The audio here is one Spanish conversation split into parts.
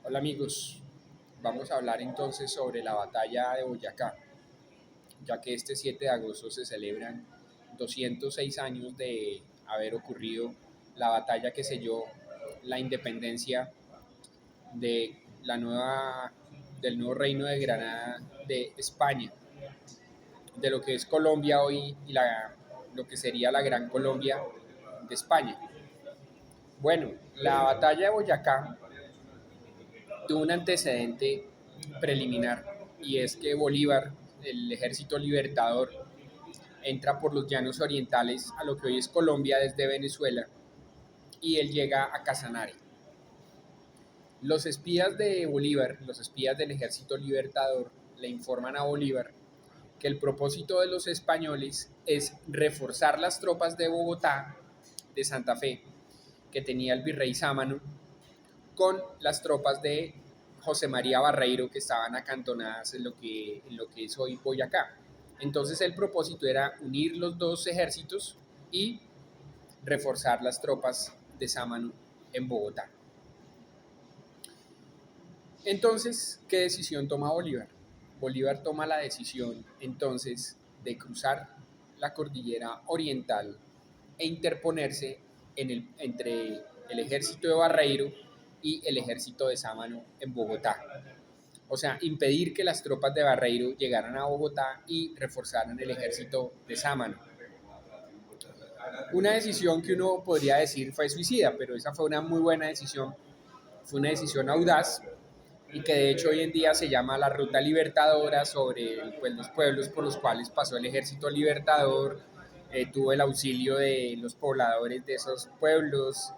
Hola amigos, vamos a hablar entonces sobre la batalla de Boyacá, ya que este 7 de agosto se celebran 206 años de haber ocurrido la batalla que selló la independencia de del nuevo reino de Granada de España, de lo que es Colombia hoy y lo que sería la Gran Colombia de España. Bueno, la batalla de Boyacá tuvo un antecedente preliminar y es que Bolívar, el ejército libertador, entra por los llanos orientales a lo que hoy es Colombia desde Venezuela y él llega a Casanare. Los espías de Bolívar, los espías del ejército libertador, le informan a Bolívar que el propósito de los españoles es reforzar las tropas de Bogotá, de Santa Fe, que tenía el virrey Sámano, con las tropas de José María Barreiro que estaban acantonadas en lo que es hoy Boyacá. Entonces el propósito era unir los dos ejércitos y reforzar las tropas de Sámano en Bogotá. Entonces, ¿qué decisión toma Bolívar? Bolívar toma la decisión entonces de cruzar la cordillera oriental e interponerse entre el ejército de Barreiro y el ejército de Sámano en Bogotá. O sea, impedir que las tropas de Barreiro llegaran a Bogotá y reforzaran el ejército de Sámano. Una decisión que uno podría decir fue suicida, pero esa fue una muy buena decisión. Fue una decisión audaz y que de hecho hoy en día se llama la Ruta Libertadora sobre pues, los pueblos por los cuales pasó el ejército libertador, tuvo el auxilio de los pobladores de esos pueblos,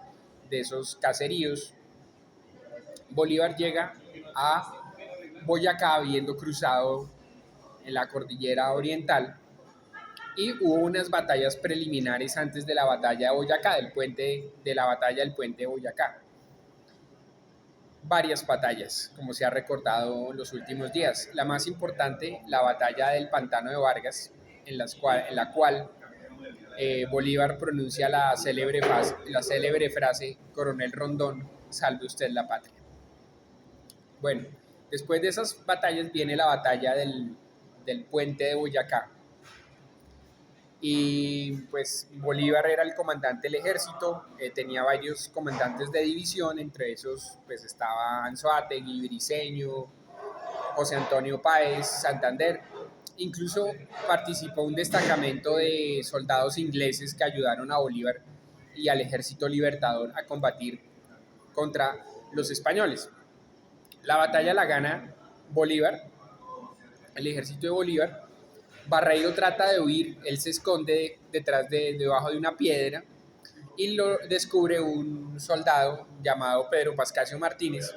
de esos caseríos. Bolívar llega a Boyacá habiendo cruzado en la cordillera oriental y hubo unas batallas preliminares antes de la batalla de Boyacá, de la batalla del puente de Boyacá. Varias batallas, como se ha recordado en los últimos días. La más importante, la batalla del Pantano de Vargas, en la cual Bolívar pronuncia la célebre frase Coronel Rondón, salve usted la patria. Bueno, después de esas batallas viene la batalla del puente de Boyacá. Y pues Bolívar era el comandante del ejército, tenía varios comandantes de división, entre esos pues estaba Anzoátegui, Briceño, José Antonio Páez, Santander. Incluso participó un destacamento de soldados ingleses que ayudaron a Bolívar y al ejército libertador a combatir contra los españoles. La batalla la gana Bolívar, el ejército de Bolívar. Barreiro trata de huir, él se esconde debajo de una piedra y lo descubre un soldado llamado Pedro Pascasio Martínez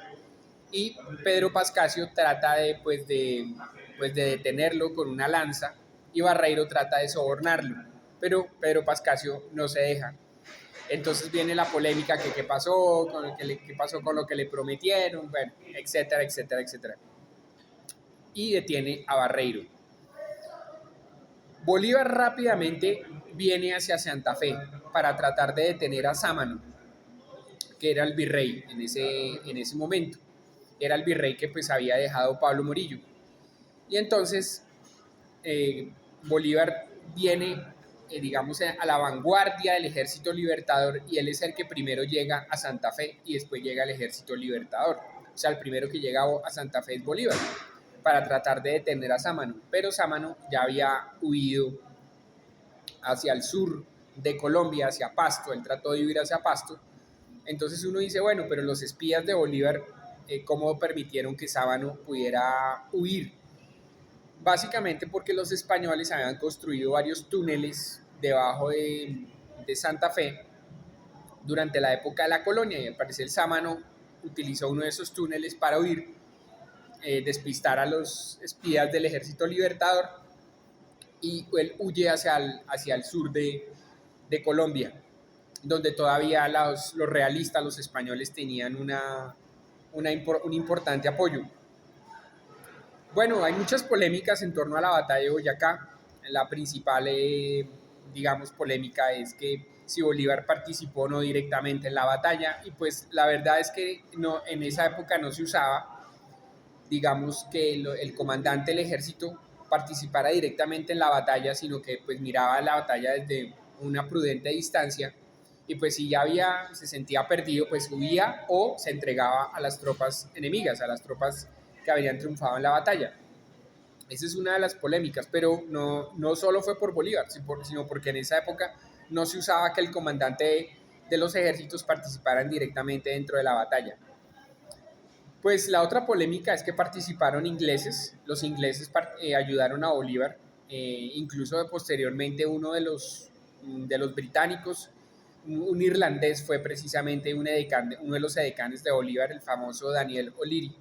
y Pedro Pascasio trata de detenerlo con una lanza y Barreiro trata de sobornarlo, pero Pedro Pascasio no se deja. Entonces viene la polémica que qué pasó, qué pasó con lo que le prometieron, bueno, etcétera, etcétera, etcétera. Y detiene a Barreiro. Bolívar rápidamente viene hacia Santa Fe para tratar de detener a Sámano, que era el virrey en ese momento. Era el virrey que pues había dejado Pablo Morillo. Y entonces Bolívar viene, digamos, a la vanguardia del ejército libertador y él es el que primero llega a Santa Fe y después llega al ejército libertador. O sea, el primero que llega a Santa Fe es Bolívar para tratar de detener a Sámano, pero Sámano ya había huido hacia el sur de Colombia, hacia Pasto, él trató de huir hacia Pasto. Entonces uno dice, bueno, pero los espías de Bolívar, ¿cómo permitieron que Sámano pudiera huir? Básicamente porque los españoles habían construido varios túneles debajo de Santa Fe durante la época de la colonia y al parecer Sámano utilizó uno de esos túneles para huir, despistar a los espías del ejército libertador y él huye hacia el sur de Colombia, donde todavía los realistas, los españoles, tenían un importante apoyo. Bueno, hay muchas polémicas en torno a la batalla de Boyacá. La principal, digamos, polémica es que si Bolívar participó o no directamente en la batalla, y pues la verdad es que no, en esa época no se usaba, digamos, que el comandante del ejército participara directamente en la batalla, sino que pues miraba la batalla desde una prudente distancia, y pues si ya se sentía perdido, pues huía o se entregaba a las tropas enemigas, a las tropas que habían triunfado en la batalla. Esa es una de las polémicas, pero no solo fue por Bolívar, sino porque en esa época no se usaba que el comandante de los ejércitos participaran directamente dentro de la batalla. Pues la otra polémica es que participaron ingleses, los ingleses ayudaron a Bolívar, incluso posteriormente uno de los británicos, un irlandés, fue precisamente uno de los edecanes de Bolívar, el famoso Daniel O'Leary.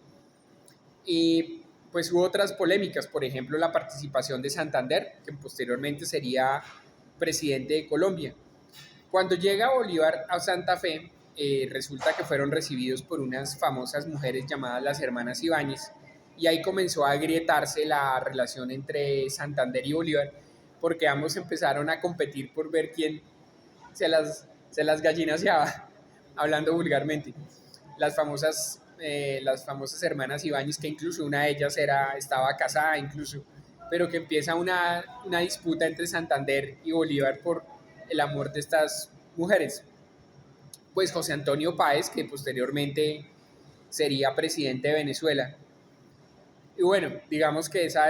Y pues hubo otras polémicas, por ejemplo la participación de Santander, que posteriormente sería presidente de Colombia. Cuando llega Bolívar a Santa Fe, resulta que fueron recibidos por unas famosas mujeres llamadas las hermanas Ibáñez, y ahí comenzó a agrietarse la relación entre Santander y Bolívar, porque ambos empezaron a competir por ver quién se las gallinaseaba, hablando vulgarmente. Las famosas hermanas Ibáñez, que incluso una de ellas estaba casada incluso, pero que empieza una disputa entre Santander y Bolívar por el amor de estas mujeres. Pues José Antonio Páez, que posteriormente sería presidente de Venezuela. Y bueno, digamos que esas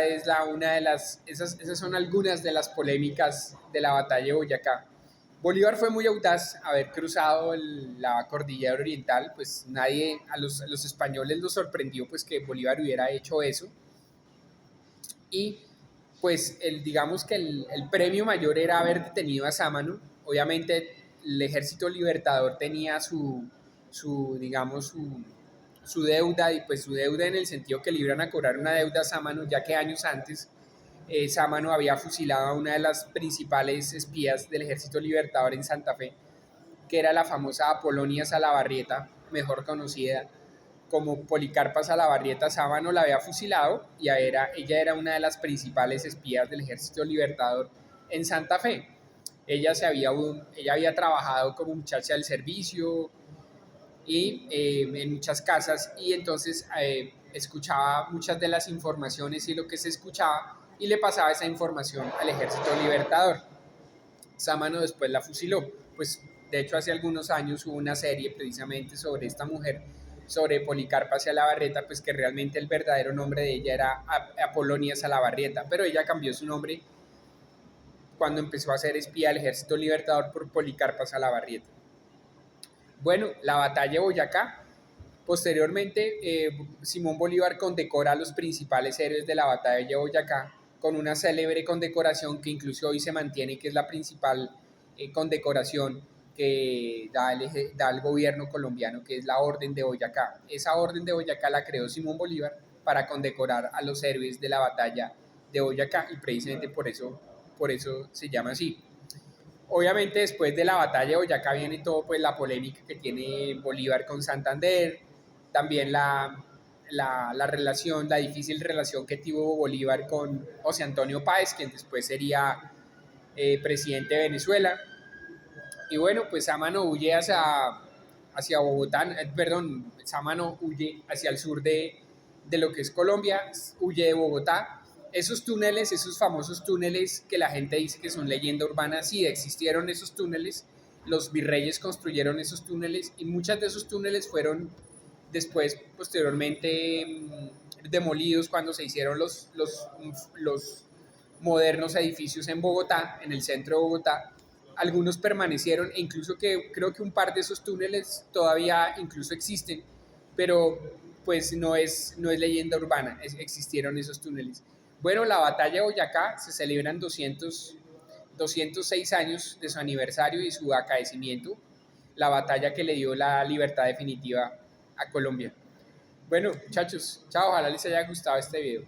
son algunas de las polémicas de la batalla de Boyacá. Bolívar fue muy audaz haber cruzado la cordillera oriental, pues a los españoles los sorprendió pues que Bolívar hubiera hecho eso, y pues digamos que el premio mayor era haber detenido a Sámano. Obviamente el ejército libertador tenía digamos, su deuda, y pues su deuda en el sentido que le iban a cobrar una deuda a Sámano, ya que años antes Sámano había fusilado a una de las principales espías del ejército libertador en Santa Fe, que era la famosa Apolonia Salabarrieta, mejor conocida como Policarpa Salabarrieta. Sámano la había fusilado y ella era una de las principales espías del ejército libertador en Santa Fe. Ella había trabajado como muchacha del servicio y en muchas casas, y entonces escuchaba muchas de las informaciones y lo que se escuchaba, y le pasaba esa información al ejército libertador. Sámano después la fusiló. Pues de hecho hace algunos años hubo una serie precisamente sobre esta mujer, sobre Policarpa Salabarrieta, pues que realmente el verdadero nombre de ella era Apolonia Salabarrieta, pero ella cambió su nombre cuando empezó a ser espía del ejército libertador por Policarpa Salabarrieta. Bueno, la batalla de Boyacá. Posteriormente, Simón Bolívar condecora a los principales héroes de la batalla de Boyacá con una célebre condecoración que incluso hoy se mantiene, que es la principal condecoración que da el gobierno colombiano, que es la Orden de Boyacá. Esa Orden de Boyacá la creó Simón Bolívar para condecorar a los héroes de la batalla de Boyacá, y precisamente por eso se llama así. Obviamente después de la batalla de Boyacá viene todo pues la polémica que tiene Bolívar con Santander, también la difícil relación que tuvo Bolívar con José Antonio Páez, quien después sería presidente de Venezuela. Y bueno, pues Sámano huye hacia Bogotá, perdón, Sámano huye hacia el sur de lo que es Colombia, huye de Bogotá. Esos túneles, esos famosos túneles que la gente dice que son leyenda urbana, sí existieron esos túneles, los virreyes construyeron esos túneles, y muchos de esos túneles fueron después, posteriormente, demolidos cuando se hicieron los modernos edificios en Bogotá, en el centro de Bogotá. Algunos permanecieron, e incluso creo que un par de esos túneles todavía incluso existen, pero pues no es leyenda urbana, existieron esos túneles. Bueno, la batalla de Boyacá se celebran 206 años de su aniversario y su acaecimiento, la batalla que le dio la libertad definitiva a Colombia. Bueno, muchachos, chao, ojalá les haya gustado este video.